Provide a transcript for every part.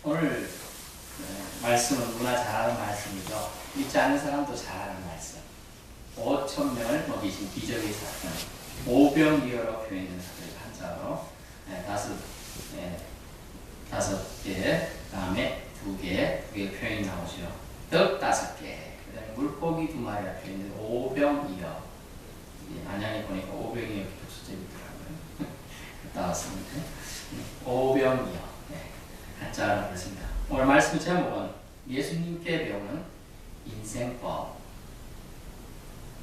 오늘 말씀은 누구나 잘 아는 말씀이죠. 믿지 않는 사람도 잘 아는 말씀. 5천 명을 먹이신 기적의 사건. 오병이어로 표현된 사건을 한자로 다섯 개, 다음에 두 개 표현이 나오죠. 떡 5개, 그다음에 물고기 2마리가 표현된 오병이어. 안양에 보니까 오병이어 교수점이 있더라고요. 갔다 왔습니다. 오병이어. 한자로 그렇습니다. 오늘 말씀 제목은 예수님께 배우는 인생법.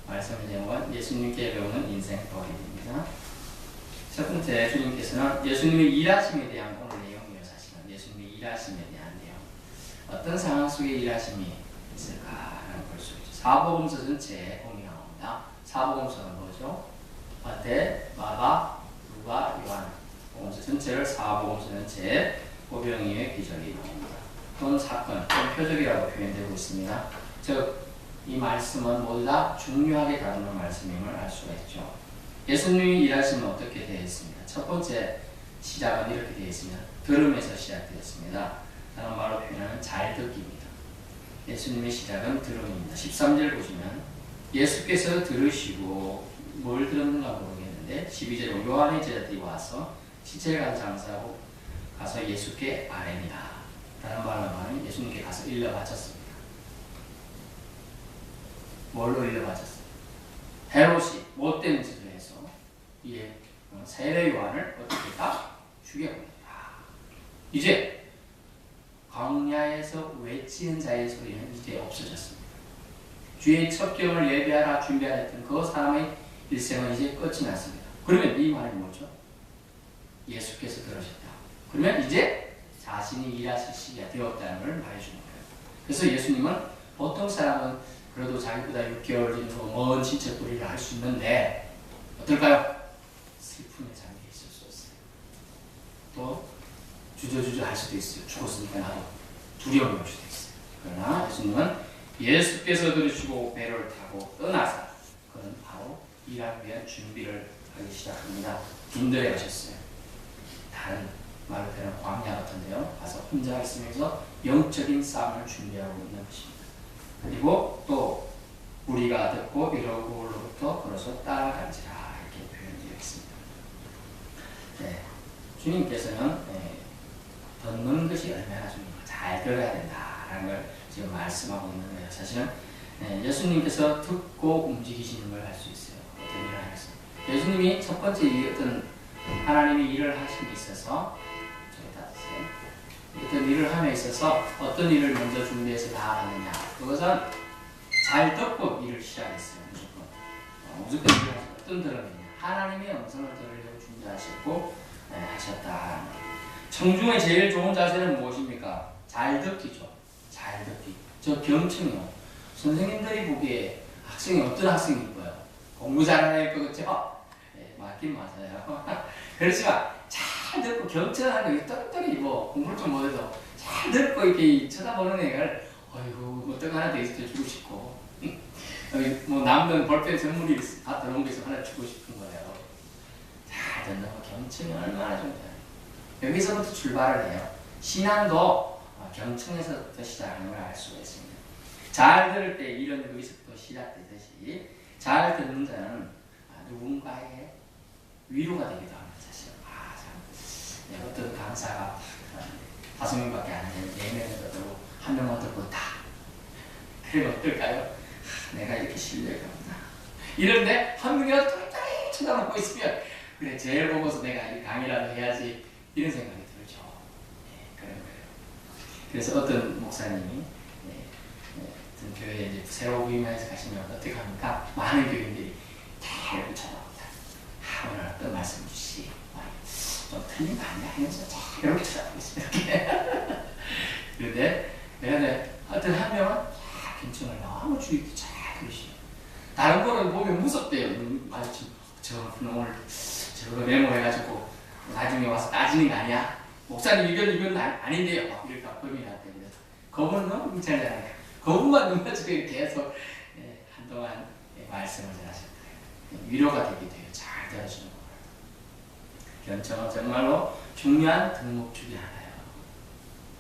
말씀 제목은 예수님께 배우는 인생법입니다. 첫 번째, 주님께서는 예수님의 일하심에 대한 오늘 내용이에요. 사실은 예수님의 일하심에 대한 내용. 어떤 상황 속에 일하심이 있을까라는 볼 수 있죠. 사복음서 전체에 공이 나옵니다. 사복음서는 뭐죠? 마태, 마가, 루가, 요한. 복음서 전체를 사복음서 전체에 오병이어의 기적이 나옵니다. 또는 사건, 또는 표적이라고 표현되고 있습니다. 즉, 이 말씀은 모두 다 중요하게 다루는 말씀임을 알 수가 있죠. 예수님이 일하시면 어떻게 되어 있습니다. 첫 번째 시작은 이렇게 되어 있습니다. 들음에서 시작되었습니다. 다른 말로 표현하면 잘 듣기입니다. 예수님의 시작은 들음입니다. 13절 보시면 예수께서 들으시고 뭘 들었는가 모르겠는데 12절로 요한의 제자들이 와서 시체를 간 장사하고 가서 예수께 아뢰니라. 다른 말로 하면 예수님께 가서 일러 바쳤습니다. 뭘로 일러 바쳤습니다? 헤롯이 못된 짓을 해서 세례 요한을 어떻게 다 죽여버립니다. 이제 광야에서 외치는 자의 소리는 이제 없어졌습니다. 주의 첩경을 예배하라 준비하라 했던 그 사람의 일생은 이제 끝이 났습니다. 그러면 이 말이 뭐죠? 예수께서 들으셨다. 그러면 이제 자신이 일하실 시기가 되었다는 걸 말해주는 거예요. 그래서 예수님은 보통 사람은 그래도 자기보다 6개월 정도 먼 신체 뿌리를 할 수 있는데 어떨까요? 슬픔에 잠겨 있을 수 있어요. 또 주저주저 할 수도 있어요. 죽었으니까 나도 두려움이 올 수도 있어요. 그러나 예수님은 예수께서 들으시고 배를 타고 떠나서 그는 바로 일하기 위한 준비를 하기 시작합니다. 빈들에 가셨어요. 다른 말로 되는 광야 같은데요. 가서 혼자 있으면서 영적인 싸움을 준비하고 있는 것입니다. 그리고 또 우리가 듣고 이러고로부터 걸어서 따라간지라 이렇게 표현되어 있습니다. 주님께서는 듣는 것이 얼마나 중요한가 잘 들어야 된다라는 걸 지금 말씀하고 있는 거예요. 사실은 예수님께서 듣고 움직이시는 걸 알 수 있어요. 어떤 일을 하겠어요. 예수님이 첫 번째 어떤 하나님이 일을 하심에 있어서 어떤 일을 함에 있어서 어떤 일을 먼저 준비해서 다 하느냐. 그것은 잘 듣고 일을 시작했어요. 무조건 일을 하셨다. 어떤 들음이냐. 하나님의 음성을 들으려고 준비하셨고 하셨다. 청중의 제일 좋은 자세는 무엇입니까? 잘 듣기죠. 잘 듣기. 저 경청이요. 선생님들이 보기에 학생이 어떤 학생이 이뻐요? 공부 잘하는 애일 거겠죠? 맞긴 맞아요. 그렇지만 잘 듣고 경청하는 거 똘똘이 공부를 좀 못해도 잘 듣고 이렇게 쳐다보는 애를 어이구 어떤 거 하나 더 있을 때 주고 싶고 여기 남는 볼펜 선물이 다 들어온 게 있어 하나 주고 싶은 거예요. 잘 듣는 거 경청이 얼마나 중요해요. 여기서부터 출발을 해요. 신앙도 경청에서부터 시작하는 걸 알 수가 있습니다. 잘 들을 때 이런 여기서부터 시작되듯이 잘 듣는 자는 누군가의 위로가 되기도 합니다. 사실 어떤 강사가 5명밖에 안 되는 4명을 듣고 1명만 듣고 있다. 그러면 어떨까요? 내가 이렇게 신뢰가 없나? 이런데 한 명이라도 똘똘히 쳐다보고 있으면 그래 제일 보고서 내가 이 강의라도 해야지 이런 생각이 들죠. 그런 거예요. 그래서 어떤 목사님이 어떤 교회에 이제 새로 부임해서 가시면 어떻게 합니까? 많은 교인들이 다 이렇게 쳐다봅니다. 오늘 어떤 말씀 주시? 좀 틀린 거 아니야? 하면서 이렇게 쳐다보고 있어요. 그런데 내가 어떤 한 명은 경청을 너무 주의 깊게 잘 들으시고 다른 거는 보면 무섭대요. 마치 저는 오늘 저거 메모해가지고 나중에 와서 따지는 거 아니야? 목사님 이건 아닌데요. 막 이렇게 범인이 났대요. 그분은 너무 괜찮잖아요. 그분만 눈맞추고 계속 한동안 말씀을 전하셨다. 위로가 되기도 해요. 잘 들어주는 거예요. 경청은 정말로 중요한 덕목 중에 하나예요.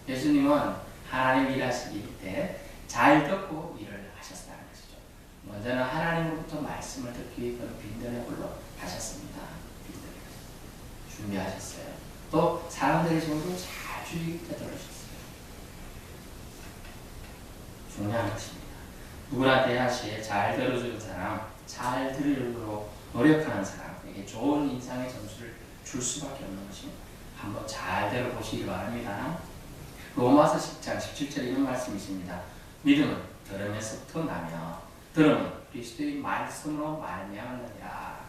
예수님은 하나님 일하시기 때 잘 듣고 일을 하셨다는 것이죠. 먼저는 하나님으로부터 말씀을 듣기 위해 빈들에 홀로 가셨습니다. 빈들에 준비하셨어요. 또 사람들의 소리를 잘 주의 되돌으셨어요. 중요한 것입니다. 누구나 대하시에 잘 들어주는 사람, 잘 들으려고 노력하는 사람에게 좋은 인상의 점수를 줄 수밖에 없는 것입니다. 한번 잘 들어보시기 바랍니다. 로마서 10장 17절에 이런 말씀이 있습니다. 믿음은 들음에서부터 나며 들음은 그리스도의 말씀으로 말미암느니라.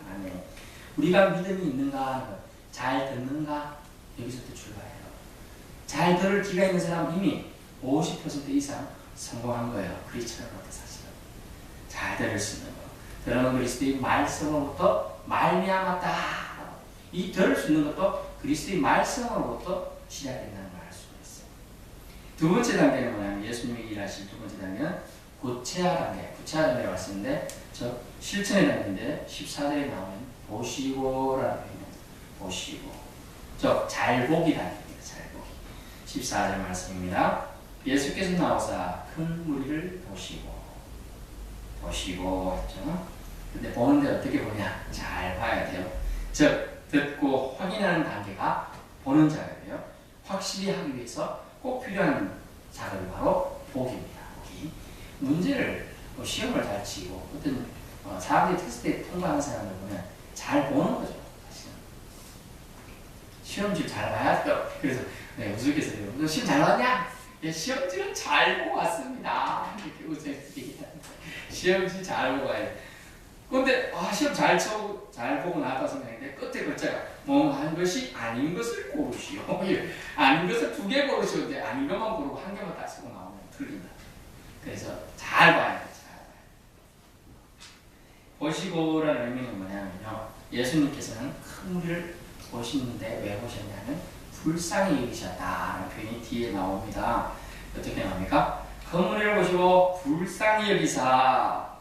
우리가 믿음이 있는가 하는 것, 잘 듣는가 여기서부터 출발해요. 잘 들을 기가 있는 사람은 이미 50% 이상 성공한 거예요. 크리스천으로부터 사실은. 잘 들을 수 있는 거. 들음은 그리스도의 말씀으로부터 말미암았다. 이 들을 수 있는 것도 그리스도의 말씀으로부터 시작된다는 걸 알 수가 있어요. 두 번째 단계는 뭐냐면 예수님이 일하신 두 번째 단계는 구체화 단계. 구체화 단계라고 했었는데 저 실천의 단계인데 14절에 나오는 보시고라는 표현입니다. 보시고. 잘 보기 단계입니다. 잘 보기. 14절 말씀입니다. 예수께서 나오사 큰 무리를 보시고 했죠. 근데 보는데 어떻게 보냐? 잘 봐야 돼요. 즉 듣고 확인하는 단계가 보는 작업이에요. 확실히 하기 위해서 꼭 필요한 작업이 바로 보기입니다. 보기. 문제를 시험을 잘 치고 어떤 사람들이 테스트에 통과하는 사람들 보면 잘 보는 거죠. 사실은. 시험지를 잘 봐야 돼요. 그래서 우주께서 너 시험 잘 봤냐? 예, 시험지를 잘 보고 왔습니다. 이렇게 우주께서 시험지 잘 보고 와요. 근데 시험 잘 보고 나왔다 생각했는데 끝에 글자가 한 것이 아닌 것을 고르시오. 아닌 것을 2개 고르시오. 근데 아닌 것만 고르고 한 개만 딱 쓰고 나오면 틀린다. 그래서 잘 봐야 돼. 잘 봐야 돼. 보시고라는 의미는 뭐냐면요. 예수님께서는 큰 무리를 보시는데 왜 보셨냐면 불쌍히 여기셨다는 표현이 뒤에 나옵니다. 어떻게 나옵니까? 큰 무리를 보시고 불쌍히 여기사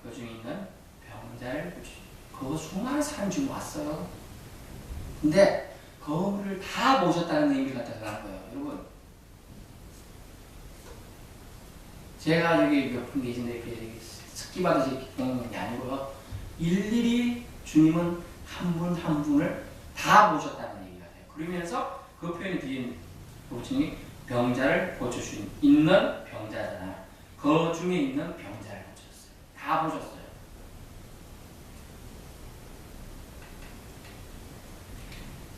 그 중에 있는 병자를 그 수많은 사람 지금 왔어요. 근데 그거를 다 모셨다는 의미가 들어가는 거예요. 여러분 제가 저기 몇 분 계신데 특기 받으실 게 아니고요. 일일이 주님은 한 분 한 분을 다 모셨다는 얘기가 돼요. 그러면서 그 표현 뒤에 보시니 병자를 고쳐주신 있는 병자잖아요. 그 중에 있는 병자를 고쳤어요. 다 보셨어요.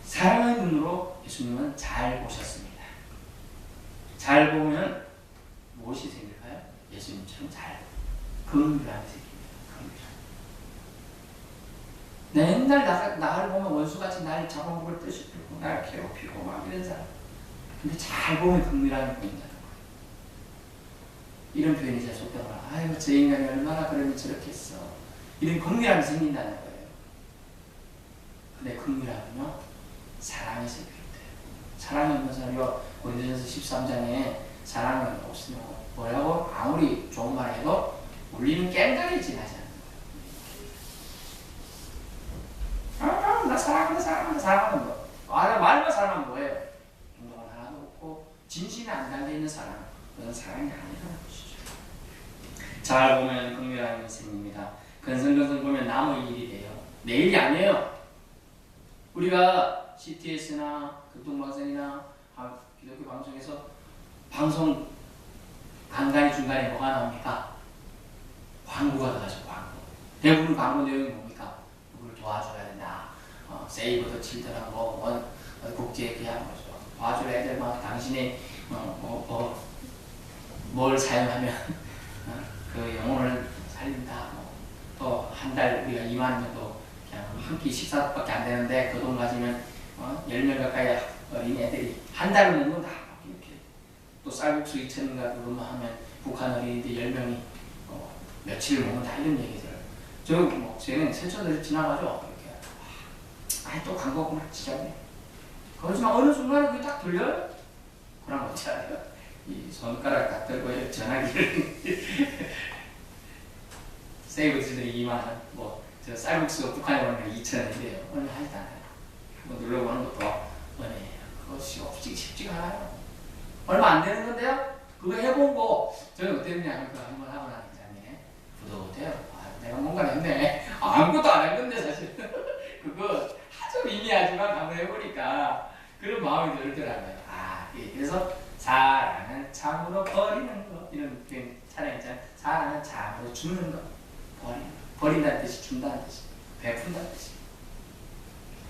사랑의 눈으로 예수님은 잘 보셨습니다. 잘 보면 무엇이 생길까요? 예수님처럼 잘 긍휼함이 생깁니다. 긍휼함. 맨날 나를 보면 원수같이 나를 잡아먹을 뜻이 들고 나를 괴롭히고 막 이런 사람. 근데 잘 보면 긍휼함이 보인다는 거예요. 이런 표현이 제 속담으로 아이고 저 인간이 얼마나 그러면 저렇게 했어. 이런 긍휼함이 생긴다는 거예요. 근데 긍휼함은요 사랑에서 비롯돼요. 사랑이 없는 사람이요. 고린도전서 13장에 사랑이 없으면 뭐라고 아무리 좋은 말 해도 우리는 깽가리 지나지 않는 거예요. 나 사랑한다. 말만 사랑하면 뭐예요? 행동은 하나도 없고 진심이 안 담겨있는 사랑. 그건 사랑이 아니라는 것이죠. 잘 보면 긍휼함이 생깁니다. 근성근성 보면 남의 일이 돼요. 내 일이 아니에요. 우리가 CTS나 극동방송이나 기독교 방송에서 방송 간간히 중간에 뭐가 나옵니까? 광고가 나가죠. 광고. 대부분 광고 내용이 뭡니까? 누구를 도와줘야 된다. 세이브 더 칠드라고 국제 그냥 거죠. 도와줄 애들 막 당신이 뭘 사용하면 그 영혼을 살린다. 또 한 달 우리가 2만 정도 그냥 한 끼 식사밖에 안 되는데 그 돈 가지면 10명 가까이 어린 애들이 한 달을 먹는 다 이렇게 또 쌀국수 2,000인가 그것만 하면 북한 어린이들 10명이 며칠을 먹는다 이런 얘기들. 쟤는 세차들 지나가죠. 이렇게 또 광고가 막 지저분해. 그렇지만 어느 순간에 그게 딱 들려요. 그런 거 있잖아요. 이 손가락 딱 들고 전화기를 세이브들이 2만원 저 쌀국수 북한에 오는 게 2,000원인데요. 얼마 하지도 않아요. 한번 눌러보는 것도 은혜예요. 그것이 쉽지가 안 되는 건데요. 그거 해보고 저는 어땠냐 그거 한번 하고 나니 기자님 부도돼요. 내가 뭔가 했네. 아무것도 안 했는데 사실 그거 아주 미미하지만 한번 해보니까 그런 마음이 들더라고요. 그래서 사랑은 참으로 버리는 거 이런 차량 있잖아요. 사랑은 참으로 주는 거 버린다는 뜻이 준다는 뜻이 베푼다는 뜻이.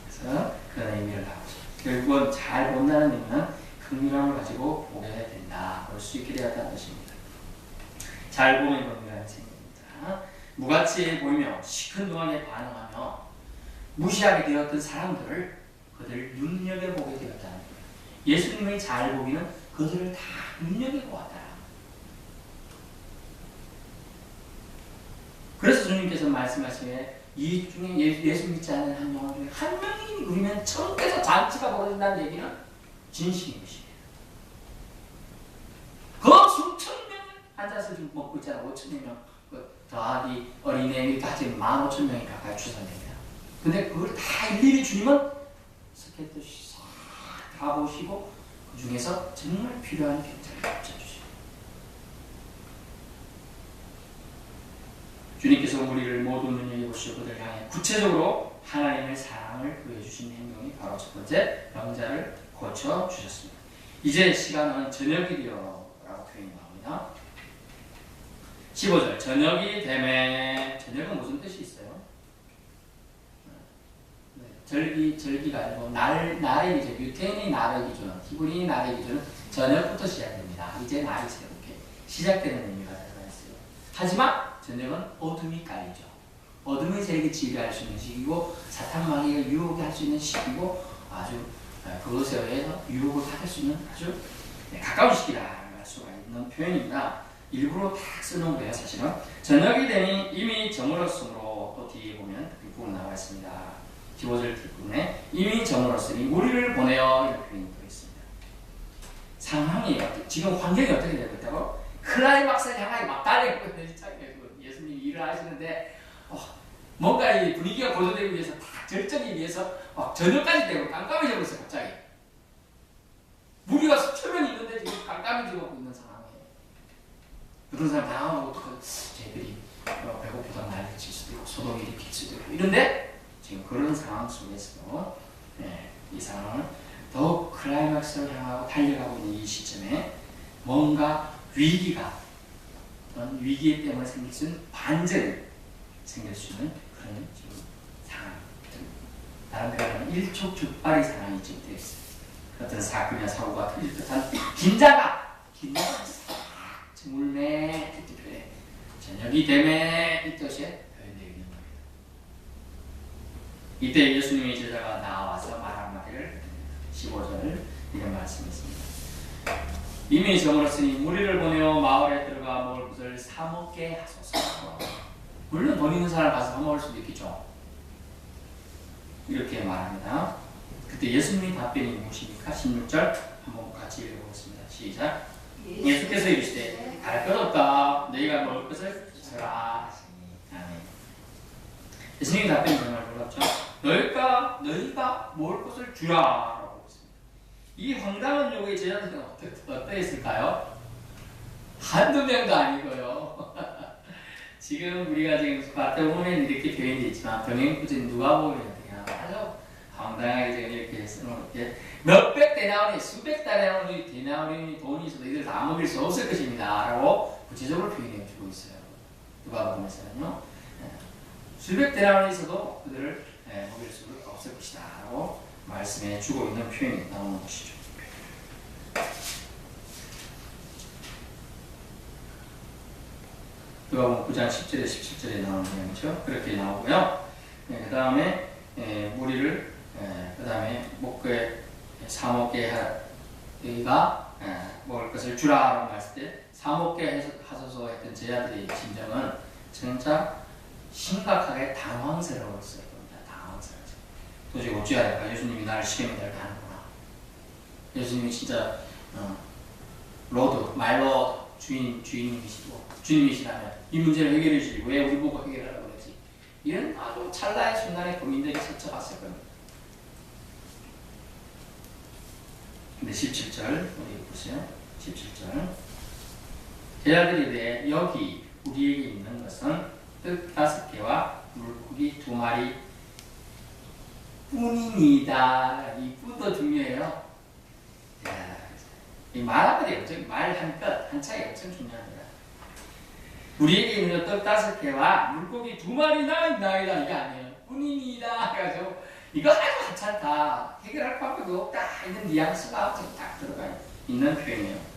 그래서 그런 의미를 갖고 결국은 잘 본다는 의미는 긍휼함을 가지고 보게 된다. 볼 수 있게 되었다는 뜻입니다. 잘 보면 긍휼함이 생깁니다. 무가치해 보이며 시큰둥하게 반응하며 무시하게 되었던 사람들을 그들을 눈여겨보게 되었다는 거예요. 예수님의 잘 보기는 그들을 다 눈여겨보았다. 그래서 주님께서 말씀하시기에 이 중에 예수 믿지 않는 한 영혼 중에 한 명이 우리면 천국에서 잔치가 벌어진다는 얘기는 진실인 것입니다. 그 수천 명 앉아서 지금 먹고 있잖아. 5천 명 더하기 어린애까지 15,000명이 가까이 추산됩니다. 근데 그걸 다 일일이 주님은 스케트시 다 보시고 그 중에서 정말 필요한 경찰을 붙여주시고 주님께서 우리를 모두 눈여겨보시고 그들 향해 구체적으로 하나님의 사랑을 보여주신 행동이 바로 첫 번째 병자를 고쳐주셨습니다. 이제 시간은 저녁이 되어라고 표현이 나옵니다. 15절 저녁이 되매 저녁은 무슨 뜻이 있어요? 절기가 아니고 날의 기준, 유태인의 날의 기준, 히브리의 날의 기준은 저녁부터 시작됩니다. 이제 날이 새롭게 시작되는 의미가 들어가 있어요. 하지만 저녁은 어둠이 깔리죠. 어둠의 세력이 지배할 수 있는 시기고 사탄 마귀가 유혹할 수 있는 시기고 아주 그것에 의해서 유혹을 받을 수 있는 아주 가까운 시기라 할 수가 있는 표현입니다. 일부러 딱 써놓은 거예요. 사실은 저녁이 되니 이미 저물었으므로 또 뒤에 보면 그 부분 나와 있습니다. 15절 뒷부분에 이미 저물었으니 무리를 보내어 이런 표현이 되어 있습니다. 상황이 지금 환경이 어떻게 되고 있다고? 클라이막스를 향하여 막 달리고 있는 예수님이 일을 하시는데 뭔가 이 분위기가 고조되기 위해서 딱 절정이 위해서 저녁까지 되고 깜깜해져 버렸어요. 갑자기 무리가 수천 명이 있는데 지금 깜깜해지고 있는 상황이에요. 그런 사람 당하고 쟤들이 배고프다 난리 칠 수도 있고 소동이 일으킬 수도 있고 이런데 지금 그런 상황 속에서 이 상황을 더욱 클라이막스를 향하고 달려가고 있는 이 시점에 뭔가 위기가 위기 때문에 생길 수 있는 반전이 생길 수 있는 그런 지금 상황. 다른 표현은 일촉즉발의 상황이 지금 되어 있어요. 어떤 사건이나 사고가 터질 듯한 긴장감 물매 이 뜻에 저녁이 되매 이 뜻에 표현되어 있는 겁니다. 이때 예수님의 제자가 나와서 말 한마디를 15절 이런 말씀했습니다. 이미 저물었으니 무리를 보내어 마을에 들어가 먹을 것을 사 먹게 하소서. 물론 돈 있는 사람 가서 사 먹을 수도 있겠죠. 이렇게 말합니다. 그때 예수님의 답변이 무엇입니까? 16절 한번 같이 읽어보겠습니다. 시작. 예수께서 이르시되 갈 것 없다. 너희가 먹을 것을 주라 하시니. 아멘. 예수님의 답변이 정말 놀랍죠. 너희가 먹을 것을 주라라고 했습니다. 이 황당한 요구에 제자들은 어떠했을까요? 한두 명도 아니고요. 지금 우리가 지금 마태복음에는 이렇게 표현되어 있지만 병행구전 누가복음에는 아주 황당하게 지금 이렇게 써놓을게 몇백 데나리온이 수백 데나리온이 돈이 있어도 이들 다 먹일 수 없을 것입니다 라고 구체적으로 표현해 주고 있어요. 누가복음에서는요 수백 데나리온이 있어도 그들을 먹일 수 없을 것이다 라고 말씀해 주고 있는 표현이 나오는 것이죠. 누가복음 9장 10절에 17절에 나오는 내용이죠. 그렇게 나오고요. 그 다음에 무리를 그 다음에 목에 사먹게 너희가 먹을 것을 주라라고 했을 때 사먹게 하소서 했던 제자들의 심정은 진짜 심각하게 당황스러웠을 겁니다. 당황스러웠어요. 도저히 어찌해야 될까? 예수님이 나를 시험에 들게 하는구나. 예수님이 진짜 로드, 마이로드 주님이시라면 이 문제를 해결해 주시고 왜 우리 보고 해결하라고 그러지? 이런 아주 찰나의 순간에 고민들이 스쳐갔을 겁니다. 근데 17절 우리 보세요. 17절. 제자들이 이르되 여기 우리에게 있는 것은 떡 5개와 물고기 2마리 뿐이니이다. 이 뿐도 중요해요. 이 말하기가 엄청, 말 한 것, 한 차이 엄청 중요합니다. 우리에게 있는 떡 5개와 물고기 2마리나 있나이다. 이게 아니에요. 뿐이니이다. 해가지고 이거 아주 하찮다. 해결할 방법도 없다. 이런 뉘앙스가 딱 들어가 있는 표현이에요.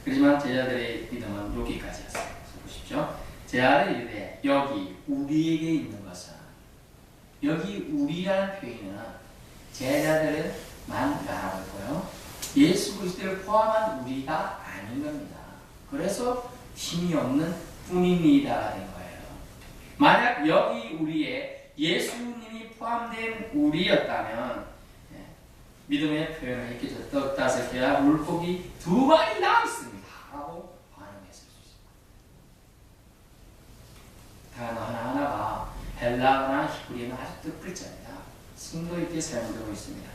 그렇지만 제자들의 믿음은 여기까지였어요. 보십시오. 제자들이 이르되 여기 우리에게 있는 것은, 여기 우리라는 표현은 제자들은 말하고 있고요. 예수 그리스도를 포함한 우리가 아닌 겁니다. 그래서 힘이 없는 뿐입니다가 된 거예요. 만약 여기 우리에 예수님이 포함된 우리였다면 믿음의 표현을 했겠죠. 떡 5개와 물고기 2마리 나와 있습니다 라고 반응했을 수 있습니다. 단어 하나하나가 헬라어나 히브리어는 아주 뜻글자입니다. 승도 있게 사용되고 있습니다.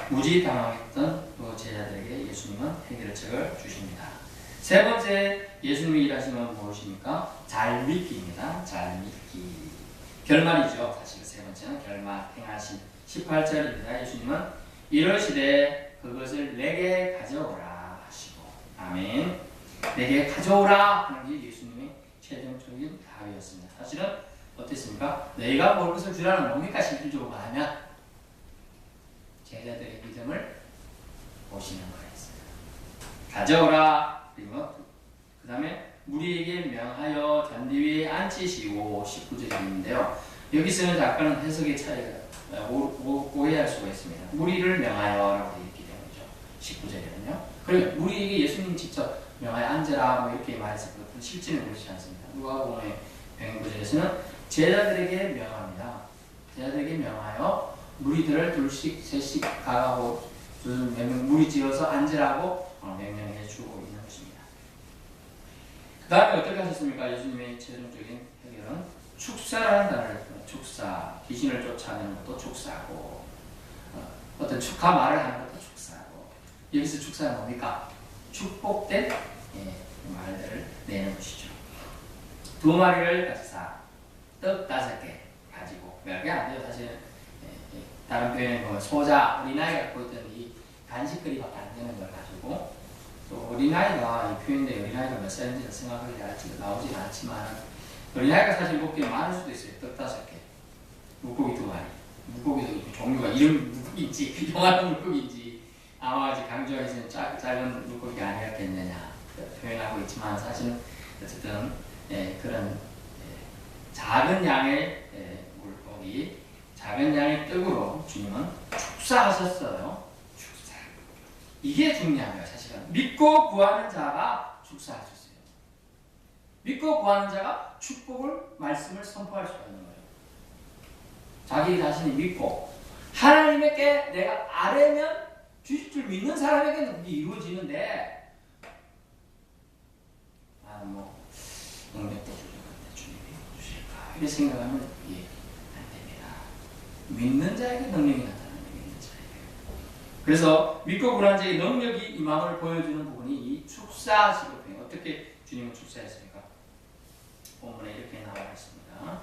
무지 당황했던 그 제자들에게 예수님은 해결책을 주십니다. 세 번째 예수님이 일하시는 무엇입니까? 잘 믿기입니다. 잘 믿기. 결말이죠. 사실 세 번째는 결말 행하심. 18절입니다. 예수님은 이러시되 그것을 내게 가져오라 하시고, 아멘. 내게 가져오라 하는 게 예수님의 최종적인 답이었습니다. 사실은 어땠습니까? 내가 먹을 것을 주라는 뭡니까? 실질적으로 말하면 제자들의 믿음을 보시는 거였어요. 가져오라. 그리고 그 다음에 무리에게 명하여 잔디 위에 앉히시고 19절이 있는데요. 여기서는 약간은 해석의 차이가 오해할 수가 있습니다. 무리를 명하여라고 얘기 되는 거죠. 19절에는요. 그리고 무리에게 예수님 직접 명하여 앉으라 뭐 이렇게 말했었거든요. 실제는 그렇지 않습니다. 누가복음의 병행구절에서는 제자들에게 명합니다. 제자들에게 명하여 무리들을 둘씩 셋씩 가고 무리 지어서 앉으라고 명령해 주고 있는 것입니다. 그 다음에 어떻게 하셨습니까? 예수님의 최종적인 해결은 축사라는 단어를 했습니다. 축사, 귀신을 쫓아내는 것도 축사고, 어떤 축하 말을 하는 것도 축사고, 여기서 축사는 뭡니까? 축복된 말들을 내는 것이죠. 2마리를 가지사 떡 5개 가지고, 몇 개 안 돼요. 사실 다른 표현에 보면 소자, 어린아이가 갖고 있던 이 간식거리밖에 안 되는 걸 가지고, 또 어린아이가 이 표현인데 어린아이가 몇 살인지 생각하기 잘지도 나오진 않지만 어린아이가 사실 먹기에 많을 수도 있어요. 떡 5개, 물고기 2마리. 물고기도 종류가 이름 물고기인지 영화는 물고기인지 아마 아직 강조해서는 작은 물고기가 아니었겠느냐 표현하고 있지만 사실은 어쨌든 그런 작은 양의 물고기, 작은 양의 떡으로 주님은 축사하셨어요. 축사. 이게 중요한 거예요. 사실은 믿고 구하는 자가 축사하셨어요. 믿고 구하는 자가 축복을, 말씀을 선포할 수가 있는 거예요. 자기 자신이 믿고 하나님께 내가 아뢰면 주실 줄 믿는 사람에게는 그게 이루어지는데, 나는 능력도 부족한데 주님이 주실까 이렇게 생각하면 그게 안 됩니다. 믿는 자에게 능력이 나타나는 믿는 자에게. 그래서 믿고 구하는 자의 능력이 임함을 보여주는 부분이 이 축사시거든요. 어떻게 주님은 축사했습니까? 본문에 이렇게 나와 있습니다.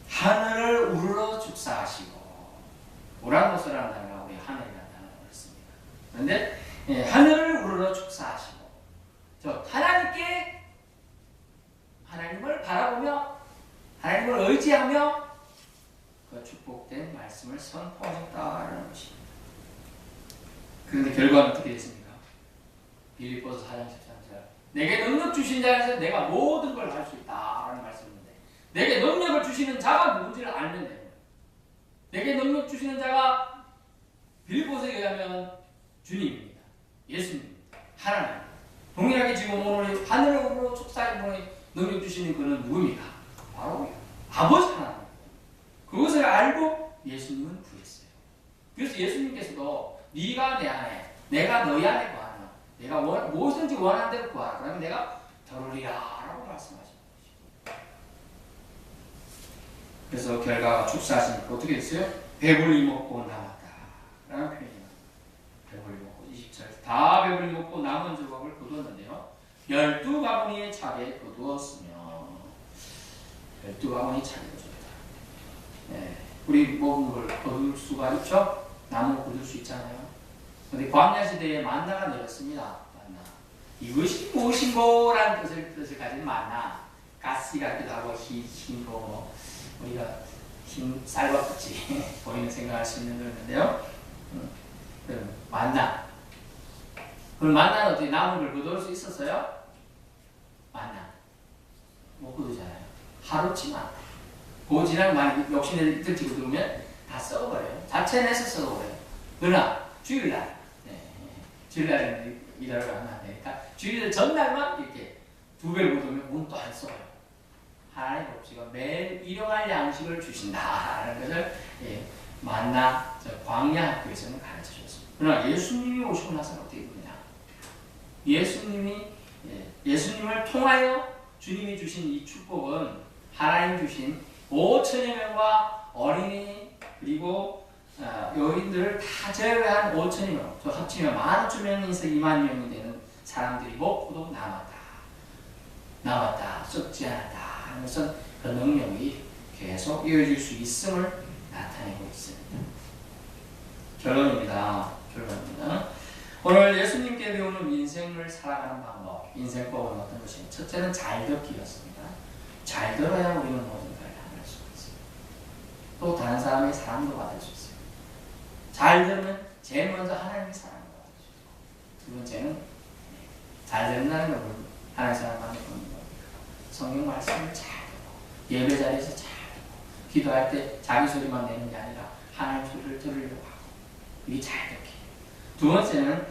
하늘을 우러러 축사하시고, 우라노스라는 단어가 우리 하늘이라는 단어를 썼습니다. 그런데 하늘을 우러러 축사하시고, 하나님께, 하나님을 바라보며 하나님을 의지하며 그 축복된 말씀을 선포하셨다라는 것입니다. 그런데 결과는 어떻게 됐습니까? 빌립보서 4장 13절, 내게 능력 주신 자에서 내가 모든 걸 할 수 있다라는 말씀인데, 내게 능력을 주시는 자가 누군지를 알면 됩니다. 내게 능력 주시는 자가 빌립보서에 의하면 주님입니다. 예수님입니다. 하나님입니다. 동일하게 지금 오늘 하늘으로 축사해 보니 능력 주시는 그는 누굽니까? 바로 아버지 하나님. 그것을 알고 예수님은 구했어요. 그래서 예수님께서도 네가 내 안에, 내가 너희 안에 구하면, 내가 무엇이든지 원하는 대로 구하라. 그러면 내가 들으리라 라고 말씀하신 것이죠. 그래서 결과가 축사하시니까 어떻게 됐어요? 배불리 먹고 남았다 라는 표현이에요. 배불리 먹고 20절 다 빵을 먹고 남은 조각을 거두었는데요. 12바구니의 차게 거두었으며 12바구니 차게 거두었다. 네, 우리 먹은 걸 거둘 수가 있죠? 나무 거둘 수 있잖아요. 그런데 광야 시대에 만나가 내렸습니다. 만나. 이것이 무엇인고? 라는 뜻을 가진 만나. 가시 같기도 하고 흰 거, 우리가 흰 쌀밥같이 보이는 생각할 수 있는 거였는데요. 만나. 그럼 만나는 어떻게 나무를 거둘 수 있었어요? 만나. 못 거두잖아요. 하루치만. 그 지나면 많이 욕심내서 이틀치 거두면 다 썩어버려요. 자체 내서 썩어버려요. 그러나 주일날, 주일날에는 일하러 가면 안 되니까 주일 전날만 이렇게 2배를 거두면 문 또 안 썩어요. 하나님 법칙은 매일 일용할 양식을 주신다라는 것을 만나 광야 학교에서는 가르쳐 줬습니다. 그러나 예수님이 오시고 나서는 어떻게 되느냐? 예수님을 통하여 주님이 주신 이 축복은 하나님 주신 5천여 명과 어린이 그리고 여인들을 다 제외한 5천여 명, 저 합치면 15,000명에서 2만 명이 되는 사람들이 먹고도 남았다, 썩지 않았다. 것은 그 능력이 계속 이어질 수 있음을 나타내고 있습니다. 결론입니다. 오늘 예수님께 배우는 인생을 살아가는 방법, 인생법은 어떤 것이냐? 첫째는 잘 듣기였습니다. 잘 들어야 우리는 모든 걸 hand할 수가 있습니다. 또 다른 사람의 사랑도 받을 수 있어요. 잘 들으면 제일 먼저 하나님의 사랑을 받을 수 있고, 두 번째는 잘 듣는다는 건 하나님의 사랑을 받는 겁니다. 성경 말씀을 잘 듣고 예배 자리에서 잘 듣고 기도할 때 자기 소리만 내는 게 아니라 하나님 소리를 들으려고 하고 이게 잘 듣기. 두 번째는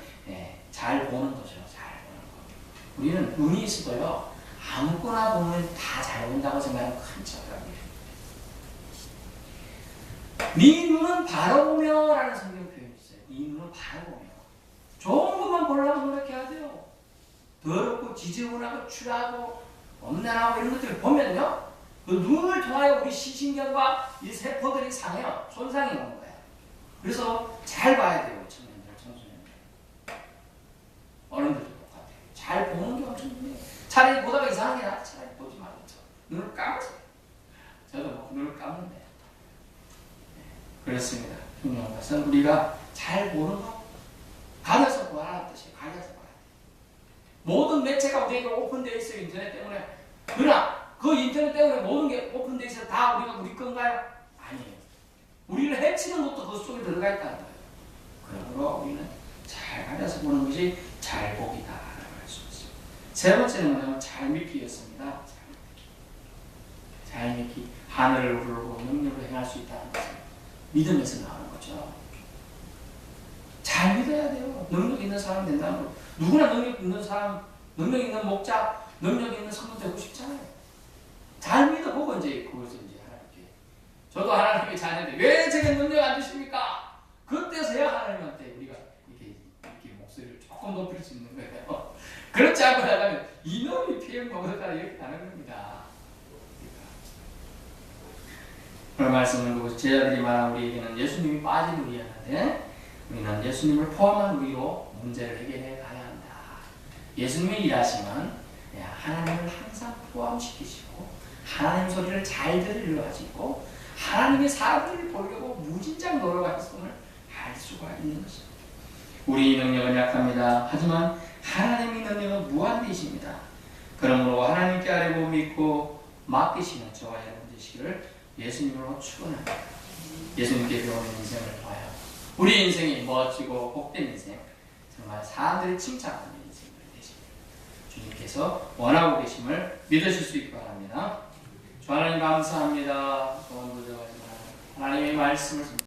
잘 보는 거죠. 잘 보는 거. 우리는 눈이 있어도요 아무거나 보면 다 잘 본다고 생각하면 큰 착각이에요. 네 눈은 바로 보며 라는 성경 표현이 있어요. 네 눈은 바로 보며. 좋은 것만 보려고 노력해야 돼요. 더럽고 지저분하고 추하고 엄난하고 이런 것들을 보면요, 그 눈을 통하여 우리 시신경과 이 세포들이 상해요. 손상이 오는 거예요. 그래서 잘 봐야 돼요. 청년들, 청소년들. 어른들도 똑같아요. 잘 보는 게 엄청 중요해요. 차라리 보다가 이상한 게 낫다. 차라리 보지 말고 눈을 감으세요. 저도 눈을 감는데. 그렇습니다. 중요한 것은 우리가 잘 보는 거, 가려서 보라는 뜻이에요. 가려서 보라. 모든 매체가 우리에게 오픈되어 있어요. 인터넷 때문에. 그러나 그 인터넷 때문에 모든 게 오픈되어 있어서 다 우리 건가요? 아니에요. 우리를 해치는 것도 그 속에 들어가 있다는 거예요. 그러므로 우리는 잘 가려서 보는 것이 잘 보기다라고 할 수 있습니다. 세 번째는 뭐냐면 잘 믿기였습니다. 잘 믿기. 하늘을 부르고 능력을 행할 수 있다는 것은 믿음에서 나오는 거죠. 잘 믿어야 돼요. 능력 있는 사람 된다는 거. 누구나 능력 있는 사람, 능력 있는 목자, 능력 있는 성도 되고 싶잖아요. 잘 믿어보고 이제 그것을 이제 하나님께. 저도 하나님께 자녀인데 왜 제게 능력 안 주십니까? 그때서야 하나님한테 우리가 이렇게 목소리를 조금 높일 수 있는 거예요. 그렇지 않고 나가면 이놈이 피해 먹었다 이렇게 하는 겁니다. 오늘 말씀은 그것이 제자들이 말한 우리에게는 예수님이 빠진 우리였는데 우리는 예수님을 포함한 우리로 문제를 해결해 가야 한다. 예수님이 일하시면 하나님을 항상 포함시키시고 하나님 소리를 잘 들으려 하시고 하나님의 사람들을 보려고 무진장 노력하심을 알 수가 있는 것입니다. 우리 능력은 약합니다. 하지만 하나님의 능력은 무한되십니다. 그러므로 하나님께 아뢰고 믿고 맡기시는 저와 여러분 되시기를 예수님으로 축원합니다. 예수님께 배우는 인생을 통하여 우리 인생이 멋지고 복된 인생, 정말 사람들이 칭찬하는 인생을 되십니다. 주님께서 원하고 계심을 믿으실 수 있기 바랍니다. 주 하나님 감사합니다. 하나님의 말씀을